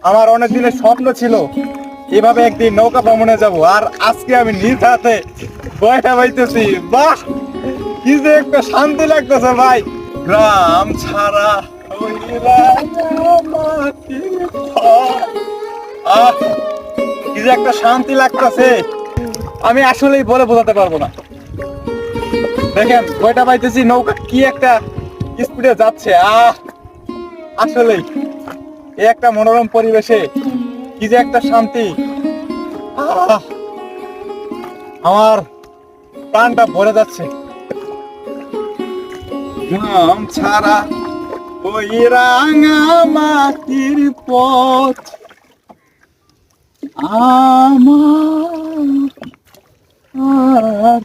আমার অনেক দিনের স্বপ্ন ছিল এভাবে একদিন নৌকা ভ্রমণে যাব, আর আজকে আমি নিজ হাতে বয়টা বাইতেছি। বাহ, কি যে একটা শান্তি লাগতেছে ভাই। গ্রাম ছাড়া ওই রাঙামাটির পথ। আহ, কি যে একটা শান্তি লাগতেছে, আমি আসলেই বলে বোঝাতে পারবো না। দেখেন বয়টা পাইতেছি, নৌকা কি একটা স্পিডে যাচ্ছে। আসলেই এই একটা মনোরম পরিবেশে কি যে একটা শান্তি। আহ, আমার প্রাণটা ভরে যাচ্ছে। গ্রাম ছাড়া ওই রাঙা মাটির পথ আমার আর